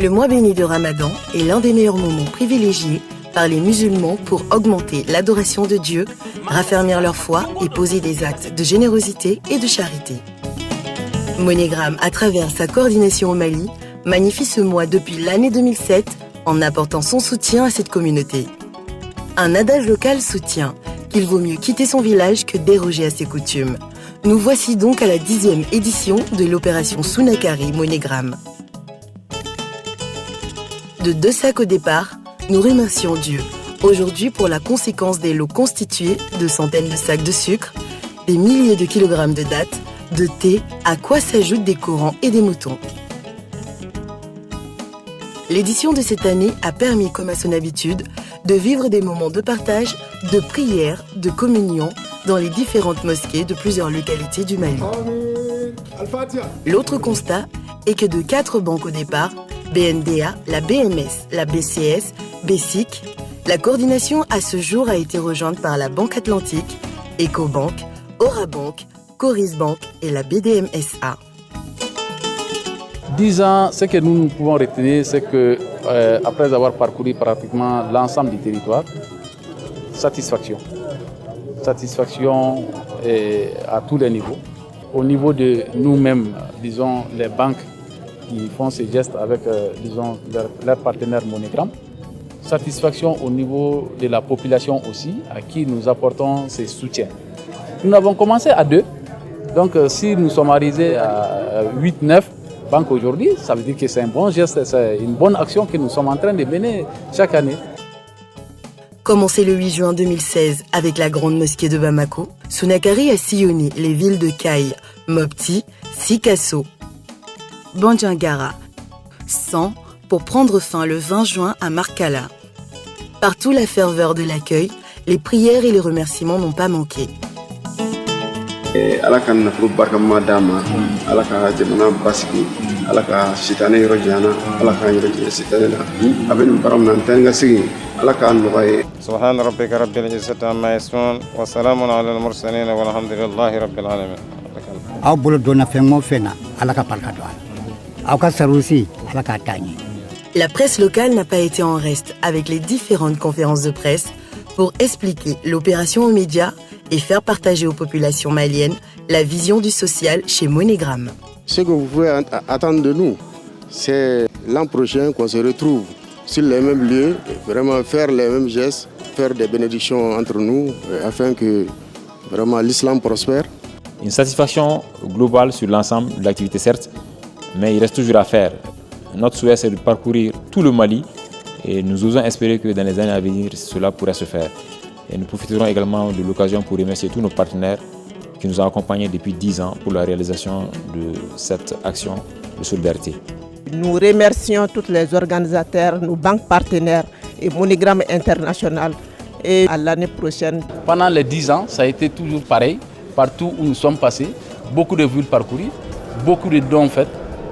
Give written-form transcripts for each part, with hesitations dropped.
Le mois béni de Ramadan est l'un des meilleurs moments privilégiés par les musulmans pour augmenter l'adoration de Dieu, raffermir leur foi et poser des actes de générosité et de charité. MoneyGram, à travers sa coordination au Mali, magnifie ce mois depuis l'année 2007 en apportant son soutien à cette communauté. Un adage local soutient qu'il vaut mieux quitter son village que déroger à ses coutumes. Nous voici donc à la 10e édition de l'opération Sunakari MoneyGram. De 2 sacs au départ, nous remercions Dieu aujourd'hui pour la conséquence des lots constitués de centaines de sacs de sucre, des milliers de kilogrammes de dattes, de thé, à quoi s'ajoutent des corans et des moutons. L'édition de cette année a permis, comme à son habitude, de vivre des moments de partage, de prière, de communion dans les différentes mosquées de plusieurs localités du Mali. L'autre constat est que de 4 banques au départ, BNDA, la BMS, la BCS, BESIC, la coordination à ce jour a été rejointe par la Banque Atlantique, Ecobank, Orabank, Corisbank et la BDMSA. 10 ans, ce que nous pouvons retenir, c'est que après avoir parcouru pratiquement l'ensemble du territoire, satisfaction. Satisfaction à tous les niveaux. Au niveau de nous-mêmes, disons, les banques qui font ces gestes avec, disons, leurs partenaires MoneyGram. Satisfaction au niveau de la population aussi, à qui nous apportons ces soutiens. Nous avons commencé à 2, donc si nous sommes arrivés à 8-9 banques aujourd'hui, ça veut dire que c'est un bon geste, c'est une bonne action que nous sommes en train de mener chaque année. Commencé le 8 juin 2016 avec la grande mosquée de Bamako, Sunakari a sillonné les villes de Kaï, Mopti, Sikasso, Bandiangara, San, pour prendre fin le 20 juin à Markala. Partout la ferveur de l'accueil, les prières et les remerciements n'ont pas manqué. La presse locale n'a pas été en reste avec les différentes conférences de presse pour expliquer l'opération aux médias et faire partager aux populations maliennes la vision du social chez MoneyGram. Ce que vous pouvez attendre de nous, c'est l'an prochain qu'on se retrouve sur les mêmes lieux, vraiment faire les mêmes gestes, faire des bénédictions entre nous afin que vraiment l'islam prospère. Une satisfaction globale sur l'ensemble de l'activité certes, mais il reste toujours à faire. Notre souhait c'est de parcourir tout le Mali et nous osons espérer que dans les années à venir cela pourrait se faire. Et nous profiterons également de l'occasion pour remercier tous nos partenaires qui nous ont accompagnés depuis 10 ans pour la réalisation de cette action de solidarité. Nous remercions tous les organisateurs, nos banques partenaires et MoneyGram International. Et à l'année prochaine. Pendant les 10 ans, ça a été toujours pareil. Partout où nous sommes passés, beaucoup de villes parcourues, beaucoup de dons faits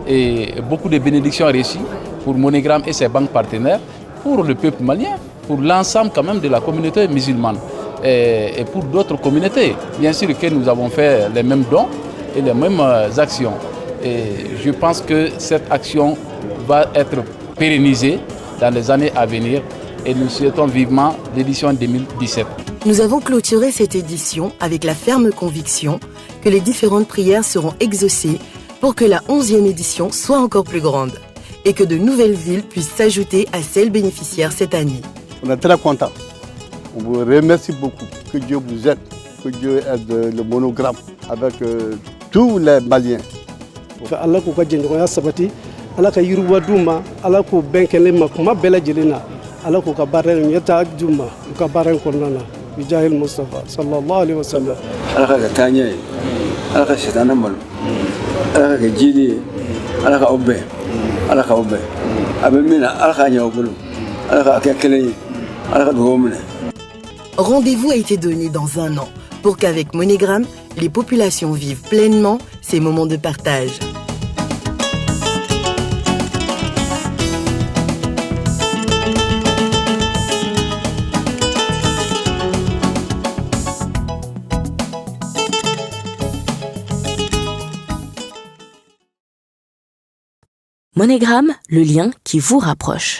et beaucoup de bénédictions réussies pour MoneyGram et ses banques partenaires, pour le peuple malien, pour l'ensemble quand même de la communauté musulmane et pour d'autres communautés. Bien sûr que nous avons fait les mêmes dons et les mêmes actions. Et je pense que cette action va être pérennisée dans les années à venir et nous souhaitons vivement l'édition 2017. Nous avons clôturé cette édition avec la ferme conviction que les différentes prières seront exaucées pour que la 11e édition soit encore plus grande et que de nouvelles villes puissent s'ajouter à celles bénéficiaires cette année. On est très contents. On vous remercie beaucoup. Que Dieu vous aide, que Dieu aide le MoneyGram avec tous les Maliens. Allah ko ka sabati Allah ka yiruwa duma Allah ko benkele ma kuma bela jelena Allah ko ka barren yata juma ka barren konnana bi jahil Mustafa sallallahu alaihi wasallam Allah ka tanye Allah ka shetana mal Allah ka jidi Allah ka obbe abemina Allah ka nyawbulu Allah ka akele Allah ka domine. Rendez-vous a été donné dans un an pour qu'avec MoneyGram, les populations vivent pleinement ces moments de partage. Monogram, le lien qui vous rapproche.